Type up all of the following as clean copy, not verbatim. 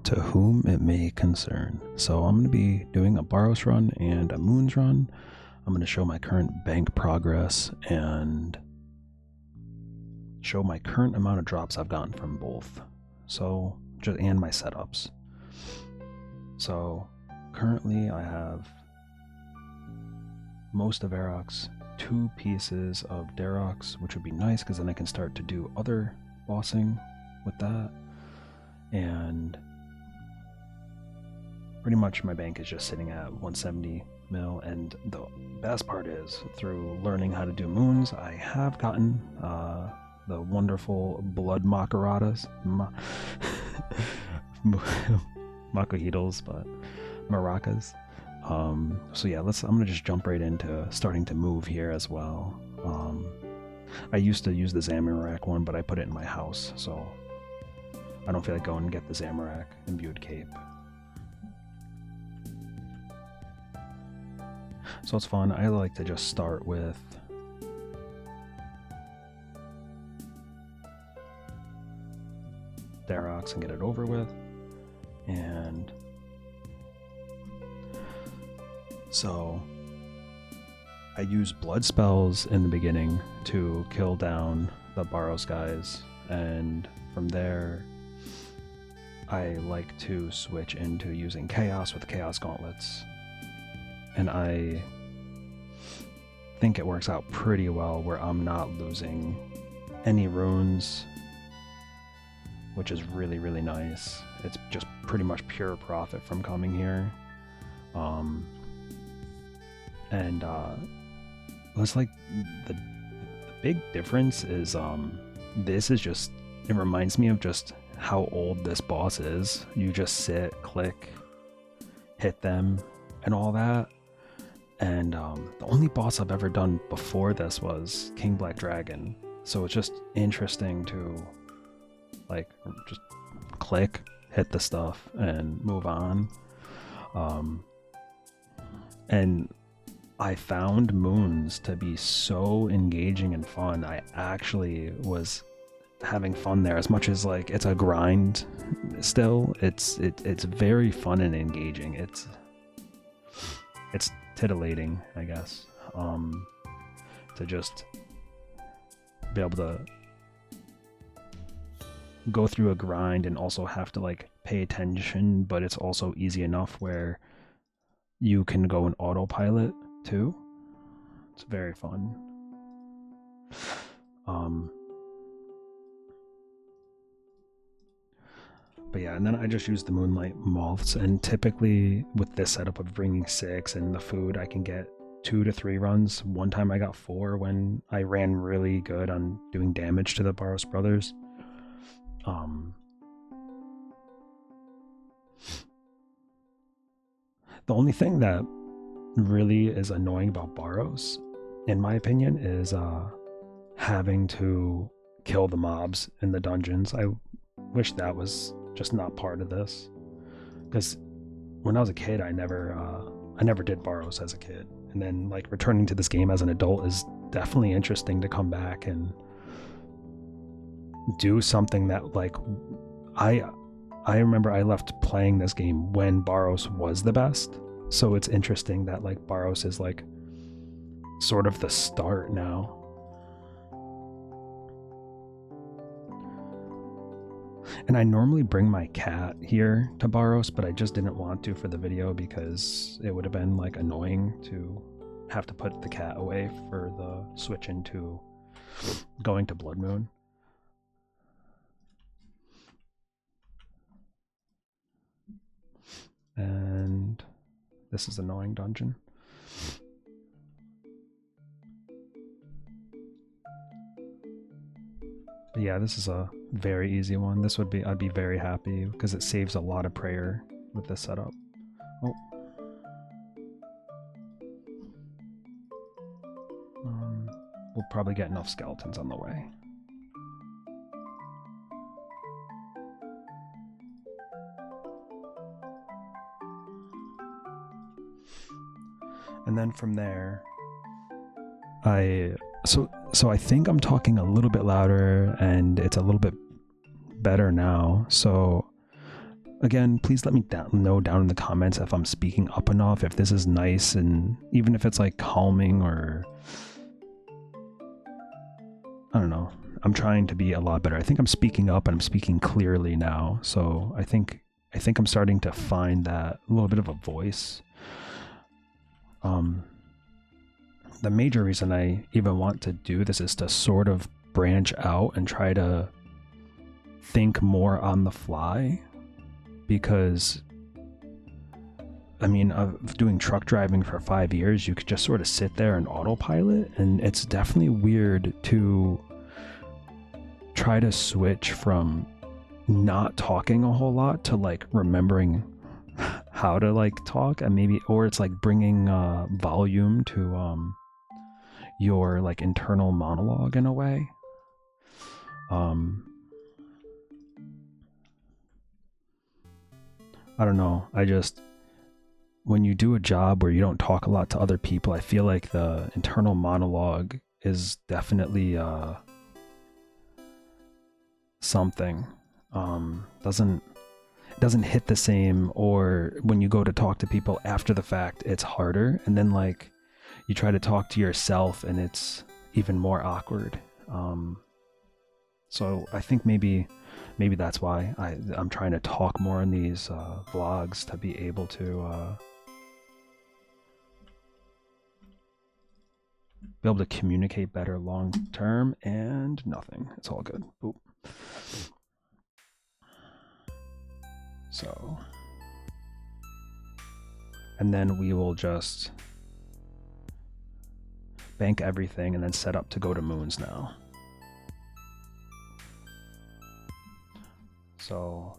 to whom it may concern. So I'm going to be doing a Barrows run and a Moons run. I'm going to show my current bank progress and show my current amount of drops I've gotten from both. So, and my setups. So currently I have most of Aerox, 2 pieces of Darox, which would be nice because then I can start to do other bossing with that. And pretty much my bank is just sitting at 170 mil, and the best part is through learning how to do moons, I have gotten the wonderful blood macaradas, macahitos, but maracas. So yeah, I'm gonna just jump right into starting to move here as well. I used to use the Zamorak one, but I put it in my house, so I don't feel like going and get the Zamorak imbued cape. So it's fun. I like to just start with Darox and get it over with. And so I use blood spells in the beginning to kill down the Barrows guys, and from there I like to switch into using Chaos with Chaos Gauntlets. And I think it works out pretty well where I'm not losing any runes, which is really, really nice. It's just pretty much pure profit from coming here. It's like the big difference is this is just, it reminds me of just how old this boss is. You just sit, click, hit them, and all that. And the only boss I've ever done before this was King Black Dragon. So it's just interesting to like just click, hit the stuff, and move on. And I found Moons to be so engaging and fun. I actually was having fun there, as much as like it's a grind still. It's very fun and engaging. It's titillating, I guess, to just be able to go through a grind and also have to like pay attention, but it's also easy enough where you can go in autopilot too. It's very fun. But yeah, and then I just use the Moonlight Moths, and typically with this setup of bringing 6 and the food, I can get 2 to 3 runs. One time I got 4 when I ran really good on doing damage to the Barrows brothers. The only thing that really is annoying about Barrows, in my opinion, is having to kill the mobs in the dungeons. I wish that was just not part of this, because when I was a kid, I never did Barrows as a kid, and then like returning to this game as an adult is definitely interesting to come back and do something that like I remember I left playing this game when Barrows was the best, so it's interesting that like Barrows is like sort of the start now. And I normally bring my cat here to Barrows, but I just didn't want to for the video because it would have been like annoying to have to put the cat away for the switch into going to Blood Moon. And this is annoying dungeon. But yeah, this is a very easy one. This would be, I'd be very happy because it saves a lot of prayer with this setup. Oh. We'll probably get enough skeletons on the way. And then from there, so I think I'm talking a little bit louder and it's a little bit better now. So again, please let me know down in the comments if I'm speaking up enough, if this is nice, and even if it's like calming or I don't know. I'm trying to be a lot better. I think I'm speaking up and I'm speaking clearly now. So I think I'm starting to find that a little bit of a voice. The major reason I even want to do this is to sort of branch out and try to think more on the fly, because I mean, of doing truck driving for 5 years, you could just sort of sit there and autopilot, and it's definitely weird to try to switch from not talking a whole lot to like remembering how to like talk, and maybe, or it's like bringing volume to your like internal monologue in a way. I don't know. When you do a job where you don't talk a lot to other people, I feel like the internal monologue is definitely something. Doesn't hit the same, or when you go to talk to people after the fact, it's harder, and then like you try to talk to yourself and it's even more awkward. So I think maybe that's why I'm trying to talk more in these vlogs, to be able to communicate better long term. And nothing, it's all good. Boop. So, and then we will just bank everything and then set up to go to moons now. So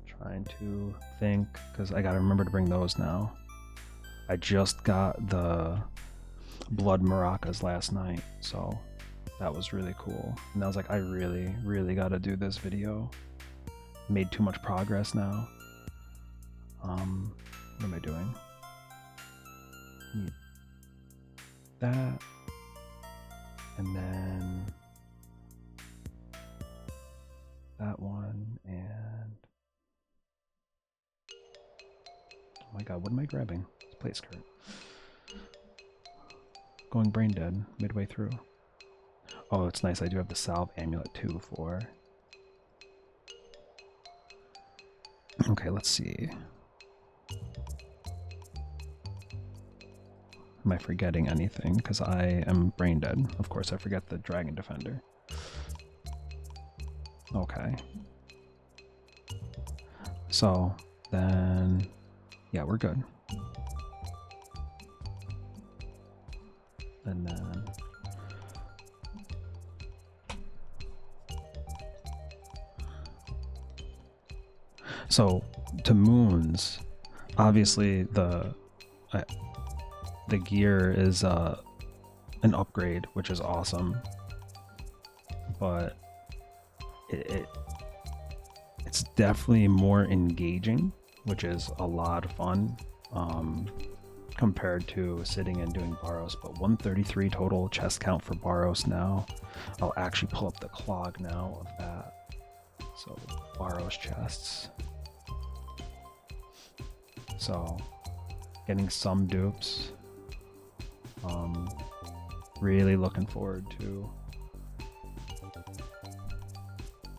trying to think, because I gotta remember to bring those now. I just got the blood maracas last night, so that was really cool. And I was like, I really gotta do this video. Made too much progress now. What am I doing? Need that. And then that one, and oh my god, what am I grabbing? Plate skirt. Going brain dead midway through. Oh, it's nice. I do have the salve amulet too for. Okay, let's see. Am I forgetting anything? Because I am brain dead. Of course, I forget the Dragon Defender. Okay. So then, yeah, we're good. And then so to moons, obviously the gear is an upgrade, which is awesome, but it's definitely more engaging, which is a lot of fun. Compared to sitting and doing Barrows, but 133 total chest count for Barrows now. I'll actually pull up the clog now of that. So Barrows chests. So getting some dupes. Really looking forward to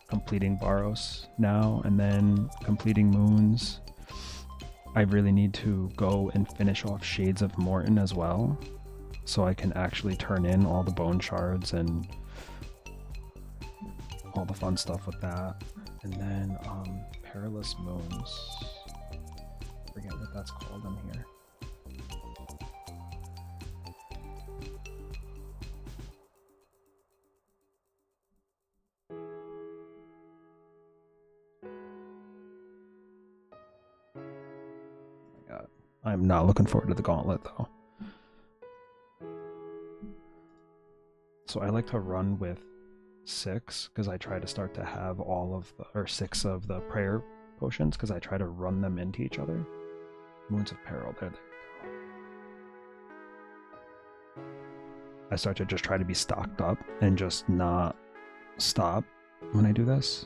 completing Barrows now, and then completing moons. I really need to go and finish off Shades of Morton as well, so I can actually turn in all the bone shards and all the fun stuff with that. And then Perilous Moons. I forget what that's called on here. I'm not looking forward to the gauntlet though. So I like to run with 6, because I try to start to have all of the, or 6 of the prayer potions, because I try to run them into each other. Moons of Peril, there they go. I start to just try to be stocked up and just not stop when I do this.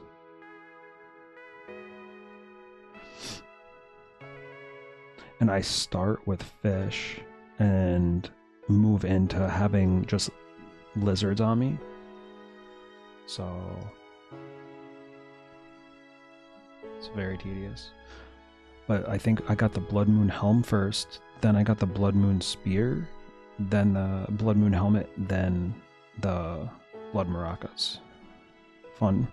And I start with fish and move into having just lizards on me. So it's very tedious. But I think I got the Blood Moon helm first, then I got the Blood Moon spear, then the Blood Moon helmet, then the Blood maracas. Fun.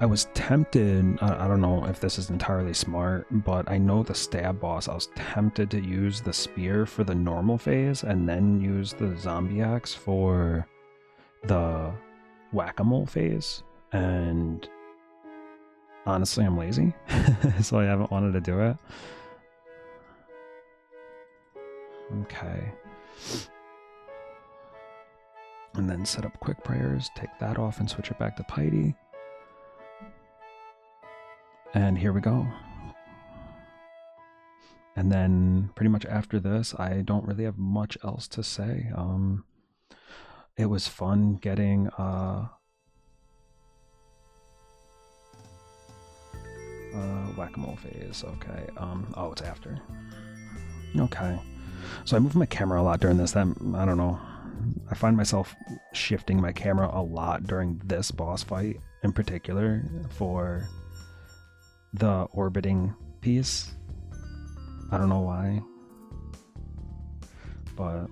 I was tempted, I don't know if this is entirely smart, but I know the stab boss, I was tempted to use the spear for the normal phase and then use the zombie axe for the whack-a-mole phase, and honestly I'm lazy, so I haven't wanted to do it. Okay. And then set up quick prayers, take that off and switch it back to piety. And here we go. And then pretty much after this, I don't really have much else to say. It was fun getting whack-a-mole phase. Okay. Oh, it's after. Okay. So I moved my camera a lot during this. I don't know. I find myself shifting my camera a lot during this boss fight in particular for the orbiting piece. I don't know why, but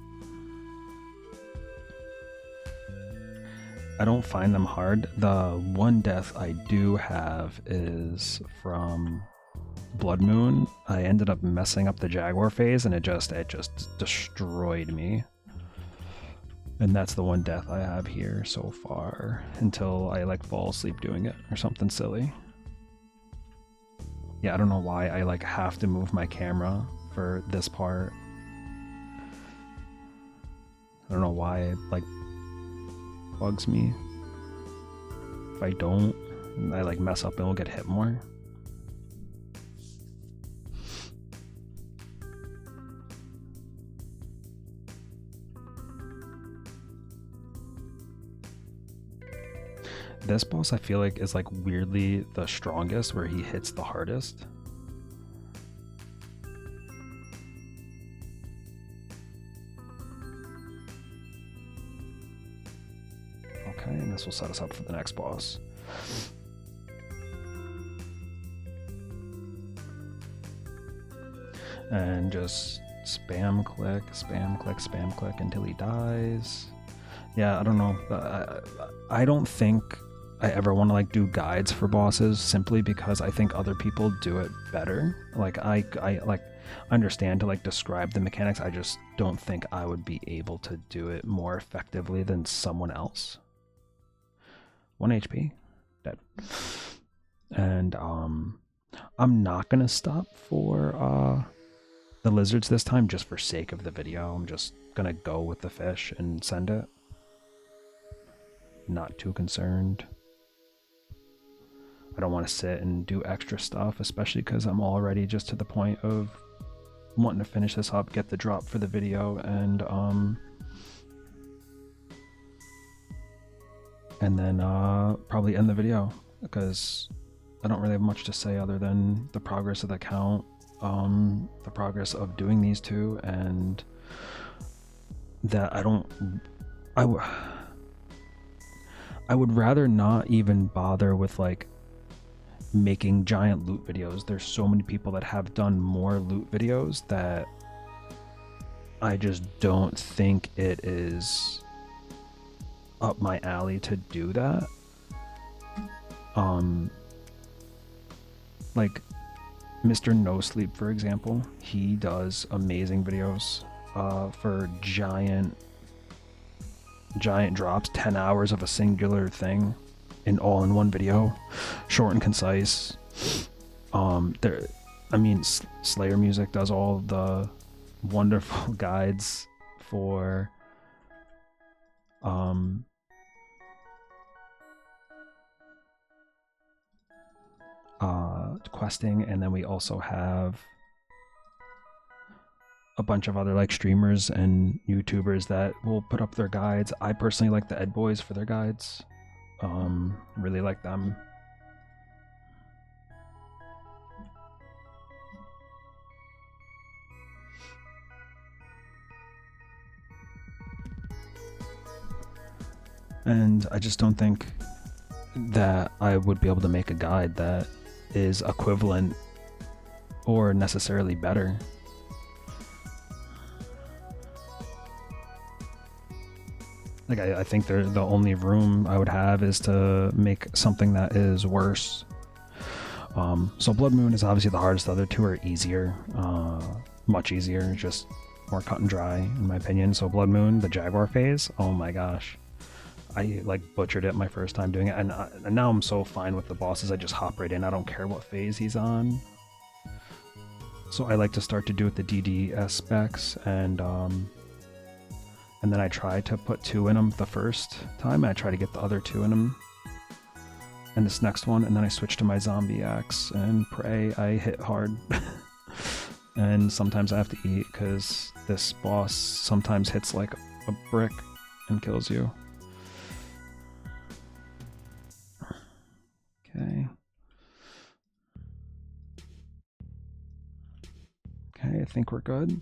I don't find them hard. The one death I do have is from Blood Moon. I ended up messing up the Jaguar phase and it just destroyed me. And that's the one death I have here so far, until I like fall asleep doing it or something silly. Yeah, I don't know why I like have to move my camera for this part. I don't know why it like bugs me. If I don't, I like mess up and will get hit more. This boss I feel like is like weirdly the strongest, where he hits the hardest. Okay, and this will set us up for the next boss. And just spam click, spam click, spam click until he dies. Yeah, I don't know. I don't think I ever want to like do guides for bosses, simply because I think other people do it better. Like I like understand to like describe the mechanics. I just don't think I would be able to do it more effectively than someone else. 1 HP, dead. And I'm not gonna stop for the lizards this time, just for sake of the video. I'm just gonna go with the fish and send it. Not too concerned. I don't want to sit and do extra stuff, especially because I'm already just to the point of wanting to finish this up, get the drop for the video, and then probably end the video, because I don't really have much to say other than the progress of the count, the progress of doing these two, and that I would rather not even bother with like making giant loot videos. There's so many people that have done more loot videos that I just don't think it is up my alley to do that. Like Mr. No Sleep, for example, he does amazing videos for giant drops, 10 hours of a singular thing in all in one video, short and concise. Slayer Music does all the wonderful guides for questing, and then we also have a bunch of other like streamers and YouTubers that will put up their guides. I personally like the Ed Boys for their guides. Really like them. And I just don't think that I would be able to make a guide that is equivalent or necessarily better. Like, I think the only room I would have is to make something that is worse. So Blood Moon is obviously the hardest. The other two are easier, much easier, just more cut and dry, in my opinion. So Blood Moon, the Jaguar phase, oh my gosh. I like butchered it my first time doing it, and now I'm so fine with the bosses. I just hop right in. I don't care what phase he's on. So I like to start to do it the DD specs, and then I try to put 2 in them the first time. And I try to get the other 2 in them, and this next one, and then I switch to my zombie axe and pray I hit hard. And sometimes I have to eat because this boss sometimes hits like a brick and kills you. Okay. Okay, I think we're good.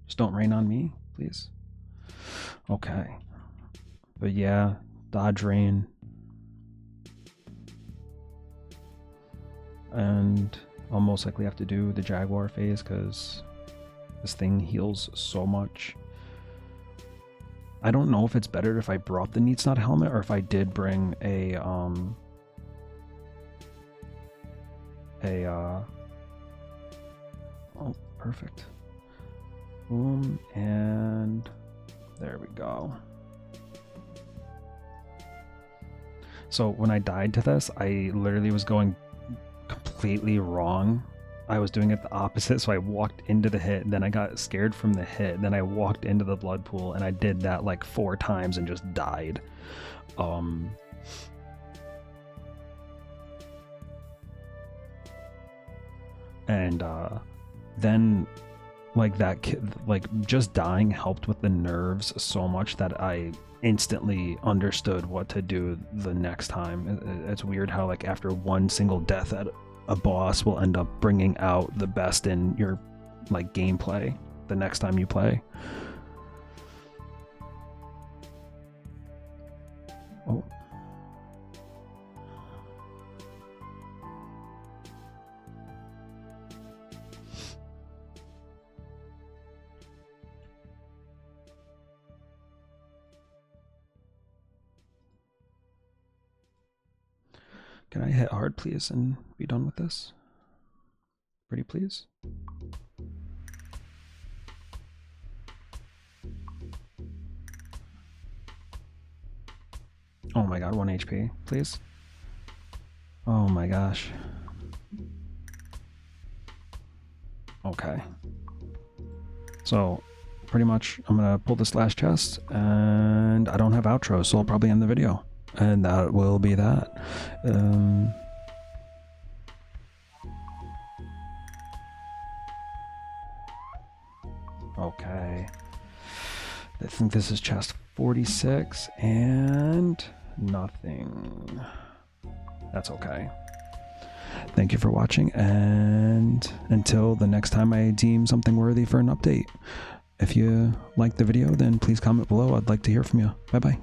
Just don't rain on me, please. Okay. But yeah, dodge rain. And I'll most likely have to do the Jaguar phase because this thing heals so much. I don't know if it's better if I brought the Neatsnot helmet or if I did bring a oh, perfect. Boom, and there we go. So when I died to this, I literally was going completely wrong. I was doing it the opposite, so I walked into the hit, then I got scared from the hit, then I walked into the blood pool, and I did that like 4 times and just died. And then like that kid, like just dying helped with the nerves so much that I instantly understood what to do the next time. It's weird how like after one single death at a boss will end up bringing out the best in your like gameplay the next time you play. Oh. Can I hit hard, please, and be done with this? Pretty please? Oh my god, 1 HP, please? Oh my gosh. Okay. So, pretty much, I'm gonna pull this last chest, and I don't have outro, so I'll probably end the video. And that will be that. Okay. I think this is chest 46 and nothing. That's okay. Thank you for watching, and until the next time I deem something worthy for an update. If you liked the video, then please comment below. I'd like to hear from you. Bye bye.